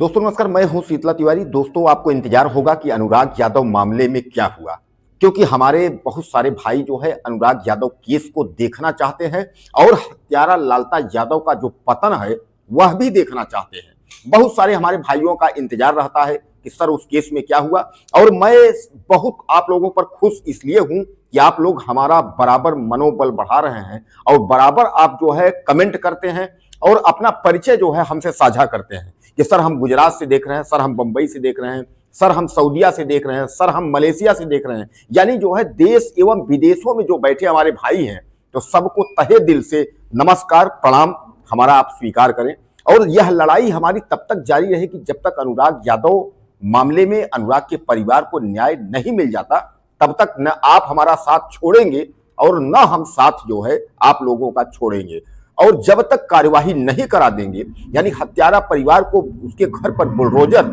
दोस्तों नमस्कार, मैं हूं शीतला तिवारी। दोस्तों आपको इंतजार होगा कि अनुराग यादव मामले में क्या हुआ, क्योंकि हमारे बहुत सारे भाई जो है अनुराग यादव केस को देखना चाहते हैं और हत्यारा लालता यादव का जो पतन है वह भी देखना चाहते हैं। बहुत सारे हमारे भाइयों का इंतजार रहता है कि सर उस केस में क्या हुआ, और मैं बहुत आप लोगों पर खुश इसलिए हूं कि आप लोग हमारा बराबर मनोबल बढ़ा रहे हैं और बराबर आप जो है कमेंट करते हैं और अपना परिचय जो है हमसे साझा करते हैं कि सर हम गुजरात से देख रहे हैं, सर हम बंबई से देख रहे हैं, सर हम सऊदीया से देख रहे हैं, सर हम मलेशिया से देख रहे हैं। यानी जो है देश एवं विदेशों में जो बैठे हमारे भाई हैं, तो सबको तहे दिल से नमस्कार प्रणाम हमारा आप स्वीकार करें। और यह लड़ाई हमारी तब तक जारी रहेगी जब तक अनुराग यादव मामले में अनुराग के परिवार को न्याय नहीं मिल जाता, तब तक न आप हमारा साथ छोड़ेंगे और न हम साथ जो है आप लोगों का छोड़ेंगे। और जब तक कार्यवाही नहीं करा देंगे, यानी हत्यारा परिवार को उसके घर पर बुलडोजर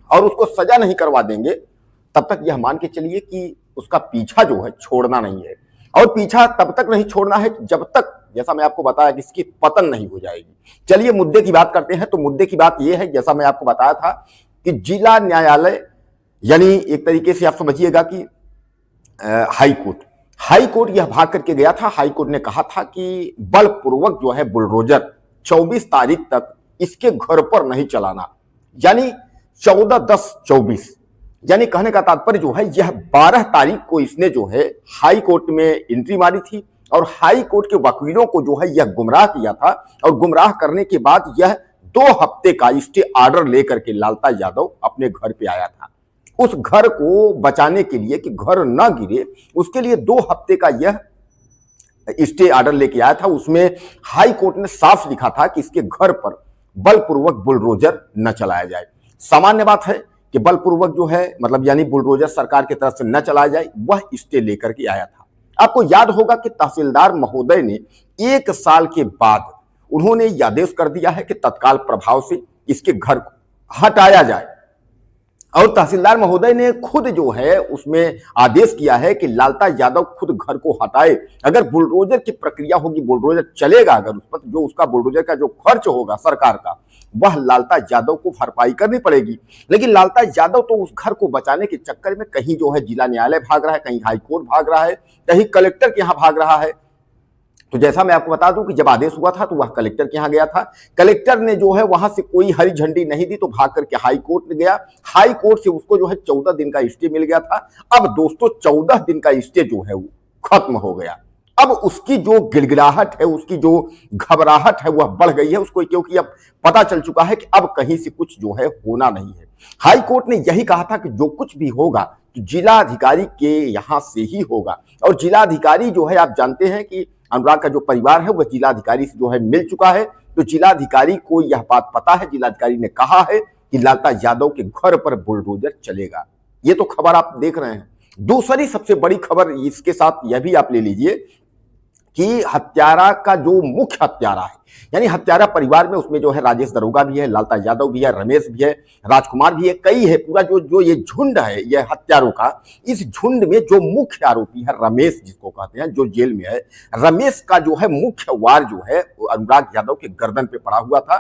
और उसको सजा नहीं करवा देंगे, तब तक यह मान के चलिए कि उसका पीछा जो है छोड़ना नहीं है। और पीछा तब तक नहीं छोड़ना है जब तक, जैसा मैं आपको बताया, कि इसकी पतन नहीं हो जाएगी। चलिए मुद्दे की बात करते हैं। तो मुद्दे की बात यह है, जैसा मैं आपको बताया था, कि जिला न्यायालय, यानी एक तरीके से आप समझिएगा कि हाई कोर्ट यह भाग करके गया था। हाई कोर्ट ने कहा था कि बलपूर्वक जो है बुलडोजर 24 तारीख तक इसके घर पर नहीं चलाना, यानी 14/10/24। यानी कहने का तात्पर्य जो है, यह 12 तारीख को इसने जो है हाई कोर्ट में एंट्री मारी थी और हाई कोर्ट के वकीलों को जो है यह गुमराह किया था। और गुमराह करने के बाद यह 2 हफ्ते का स्टे ऑर्डर लेकर के लालता यादव अपने घर पे आया था। उस घर को बचाने के लिए, कि घर ना गिरे, उसके लिए 2 हफ्ते का यह स्टे ऑर्डर लेके आया था। उसमें हाई कोर्ट ने साफ लिखा था कि इसके घर पर बलपूर्वक बुलडोजर न चलाया जाए। सामान्य बात है कि बलपूर्वक जो है, मतलब यानी बुलडोजर सरकार की तरफ से न चलाया जाए, वह स्टे लेकर के आया था। आपको याद होगा कि तहसीलदार महोदय ने 1 साल के बाद उन्होंने यह आदेश कर दिया है कि तत्काल प्रभाव से इसके घर को हटाया जाए। और तहसीलदार महोदय ने खुद जो है उसमें आदेश किया है कि लालता यादव खुद घर को हटाए। अगर बुलडोजर की प्रक्रिया होगी, बुलडोजर चलेगा, अगर उस पर जो उसका बुलडोजर का जो खर्च होगा सरकार का, वह लालता यादव को भरपाई करनी पड़ेगी। लेकिन लालता यादव तो उस घर को बचाने के चक्कर में कहीं जो है जिला न्यायालय भाग रहा है, कहीं हाईकोर्ट भाग रहा है, कहीं कलेक्टर के यहां भाग रहा है। तो जैसा मैं आपको बता दूं कि जब आदेश हुआ था तो वह कलेक्टर के यहाँ गया था। कलेक्टर ने जो है वहां से कोई हरी झंडी नहीं दी, तो भाग करके हाई कोर्ट में गया। हाई कोर्ट से उसको जो है 14 दिन का स्टे मिल गया था। अब दोस्तों 14 दिन का स्टे जो है वो खत्म हो गया। अब उसकी जो गिड़गिड़ाहट है, उसकी जो घबराहट है, वह बढ़ गई है उसको, क्योंकि अब पता चल चुका है कि अब कहीं से कुछ जो है होना नहीं है। हाई कोर्ट ने यही कहा था कि जो कुछ भी होगा तो जिलाधिकारी के यहां से ही होगा। और जिलाधिकारी जो है, आप जानते हैं कि अनुराग का जो परिवार है वह जिलाधिकारी से जो है मिल चुका है। तो जिलाधिकारी को यह बात पता है, जिलाधिकारी ने कहा है कि लालता यादव के घर पर बुलडोजर चलेगा। ये तो खबर आप देख रहे हैं। दूसरी सबसे बड़ी खबर इसके साथ यह भी आप ले लीजिए कि हत्यारा का जो मुख्य हत्यारा है, यानी हत्यारा परिवार में, उसमें जो है राजेश दरोगा भी है, लालता यादव भी है, रमेश भी है, राजकुमार भी है, कई है। पूरा जो ये झुंड है ये हत्यारों का, इस झुंड में जो मुख्य आरोपी है रमेश, जिसको कहते हैं, जो जेल में है, रमेश का जो है मुख्य वार जो है अनुराग यादव के गर्दन पे पड़ा हुआ था।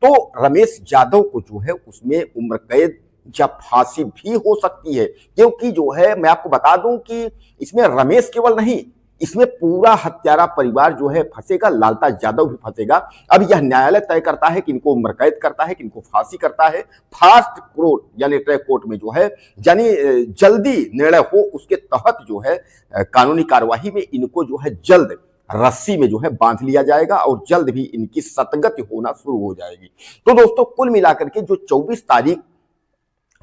तो रमेश यादव को जो है उसमें उम्र कैद या फांसी भी हो सकती है, क्योंकि जो है मैं आपको बता दूं कि इसमें रमेश केवल नहीं, इसमें पूरा हत्यारा परिवार जो है फंसेगा, लालता यादव भी फंसेगा। अब यह न्यायालय तय करता है कि इनको उम्र कैद करता है, कि इनको फांसी करता है। फास्ट कोर्ट यानी ट्रैक कोर्ट में जो है, यानी जल्दी निर्णय हो, उसके तहत जो है कानूनी कार्यवाही में इनको जो है जल्द रस्सी में जो है बांध लिया जाएगा और जल्द भी इनकी सतगति होना शुरू हो जाएगी। तो दोस्तों कुल मिलाकर के जो 24 तारीख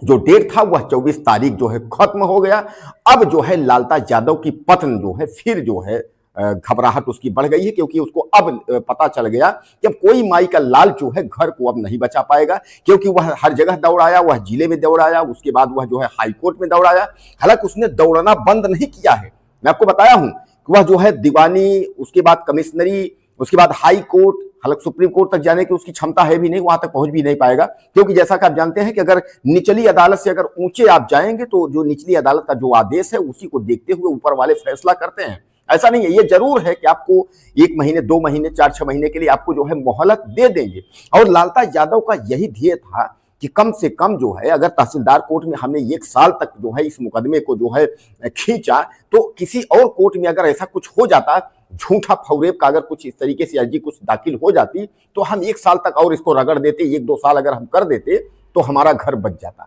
जो डेट था, वह 24 तारीख जो है खत्म हो गया। अब जो है लालता यादव की पत्नी जो है फिर जो है घबराहट उसकी बढ़ गई है, क्योंकि उसको अब पता चल गया कि अब कोई माई का लाल जो है घर को अब नहीं बचा पाएगा, क्योंकि वह हर जगह दौड़ाया, वह जिले में दौड़ाया, उसके बाद वह जो है हाई कोर्ट में दौड़ाया। हालांकि उसने दौड़ना बंद नहीं किया है, मैं आपको बताया हूं कि वह जो है दीवानी, उसके बाद कमिश्नरी, उसके बाद हाई कोर्ट, हालांकि सुप्रीम कोर्ट तक जाने की उसकी क्षमता है भी नहीं, वहां तक पहुंच भी नहीं पाएगा, क्योंकि जैसा कि आप जानते हैं कि अगर निचली अदालत से अगर ऊंचे आप जाएंगे तो जो निचली अदालत का जो आदेश है उसी को देखते हुए ऊपर वाले फैसला करते हैं। ऐसा नहीं है। ये जरूर है कि आपको 1 महीने, 2 महीने, 4-6 महीने के लिए आपको जो है मोहलत दे देंगे। और लालता यादव का यही ध्येय था कि कम से कम जो है, अगर तहसीलदार कोर्ट में हमने 1 साल तक जो है इस मुकदमे को जो है खींचा, तो किसी और कोर्ट में अगर ऐसा कुछ हो जाता, झूठा फौरेब का अगर कुछ इस तरीके से अर्जी कुछ दाखिल हो जाती, तो हम 1 साल तक और इसको रगड़ देते, 1-2 साल अगर हम कर देते तो हमारा घर बच जाता।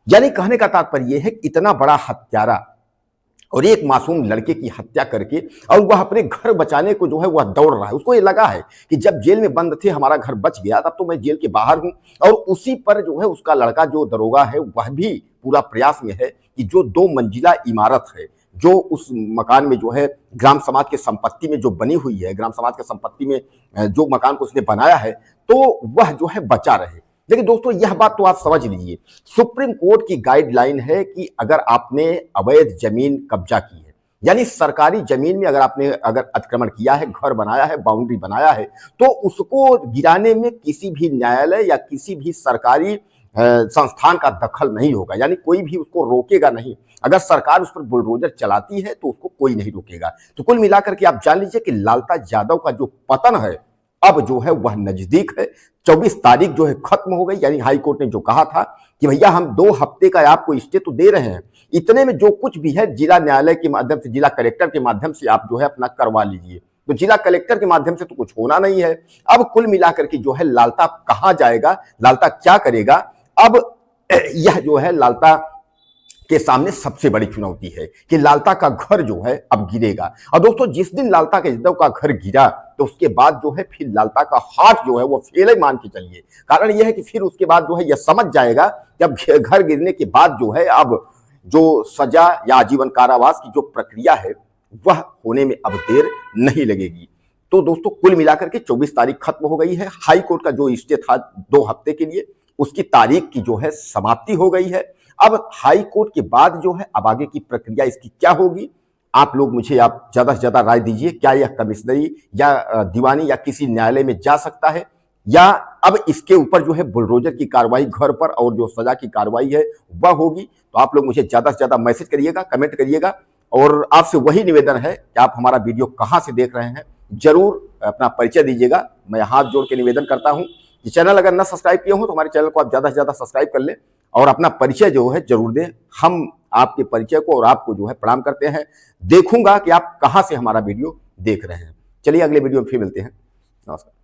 यानी कहने का तात्पर्य यह है कि इतना बड़ा हत्यारा और एक मासूम लड़के की हत्या करके और वह अपने घर बचाने को जो है वह दौड़ रहा है। उसको ये लगा है कि जब जेल में बंद थे हमारा घर बच गया, तब तो मैं जेल के बाहर हूं। और उसी पर जो है उसका लड़का जो दरोगा है वह भी पूरा प्रयास में है कि जो 2 मंजिला इमारत है, जो उस मकान में जो है ग्राम समाज के संपत्ति में जो बनी हुई है, ग्राम समाज के संपत्ति में जो मकान को उसने बनाया है, तो वह जो है बचा रहे। लेकिन दोस्तों यह बात तो आप समझ लीजिए, सुप्रीम कोर्ट की गाइडलाइन है कि अगर आपने अवैध जमीन कब्जा की है, यानी सरकारी जमीन में अगर अतिक्रमण किया है, घर बनाया है, बाउंड्री बनाया है, तो उसको गिराने में किसी भी न्यायालय या किसी भी सरकारी संस्थान का दखल नहीं होगा। यानी कोई भी उसको रोकेगा नहीं। अगर सरकार उस पर बुलडोजर चलाती है तो उसको कोई नहीं रोकेगा। तो कुल मिलाकर के आप जान लीजिए कि लालता यादव का जो पतन है अब जो है वह नजदीक है। 24 तारीख जो है खत्म हो गई। यानी हाई कोर्ट ने जो कहा था कि भैया हम 2 हफ्ते का आपको स्टे तो दे रहे हैं, इतने में जो कुछ भी है जिला न्यायालय के माध्यम से, जिला कलेक्टर के माध्यम से आप जो है अपना करवा लीजिए। तो जिला कलेक्टर के माध्यम से तो कुछ होना नहीं है। अब कुल मिलाकर के जो है लालता कहां जाएगा, लालता क्या करेगा, अब यह जो है लालता के सामने सबसे बड़ी चुनौती है कि लालता का घर जो है अब गिरेगा। और दोस्तों जिस दिन लालता यादव का घर गिरा तो उसके बाद जो है फिर लालता का हाथ जो है वो फेल मान के चलिए। कारण यह है कि फिर उसके बाद जो है यह समझ जाएगा कि अब घर गिरने के बाद जो है अब जो सजा या आजीवन कारावास की जो प्रक्रिया है वह होने में अब देर नहीं लगेगी। तो दोस्तों कुल मिलाकर के 24 तारीख खत्म हो गई है। हाई कोर्ट का जो स्टे था 2 हफ्ते के लिए, उसकी तारीख की जो है समाप्ति हो गई है। अब हाई कोर्ट के बाद जो है अब आगे की प्रक्रिया इसकी क्या होगी, आप लोग मुझे आप ज्यादा से ज्यादा राय दीजिए। क्या यह कमिश्नरी या दीवानी या किसी न्यायालय में जा सकता है, या अब इसके ऊपर जो है बुलडोजर की कार्रवाई घर पर और जो सजा की कार्रवाई है वह होगी। तो आप लोग मुझे ज्यादा से ज्यादा मैसेज करिएगा, कमेंट करिएगा। और आपसे वही निवेदन है कि आप हमारा वीडियो कहां से देख रहे हैं, जरूर अपना परिचय दीजिएगा। मैं हाथ जोड़ के निवेदन करता हूं कि चैनल अगर न सब्सक्राइब किए हो तो हमारे चैनल को आप ज्यादा से ज्यादा सब्सक्राइब कर लें और अपना परिचय जो है जरूर दें। हम आपके परिचय को और आपको जो है प्रणाम करते हैं। देखूंगा कि आप कहां से हमारा वीडियो देख रहे हैं। चलिए अगले वीडियो में फिर मिलते हैं। नमस्कार।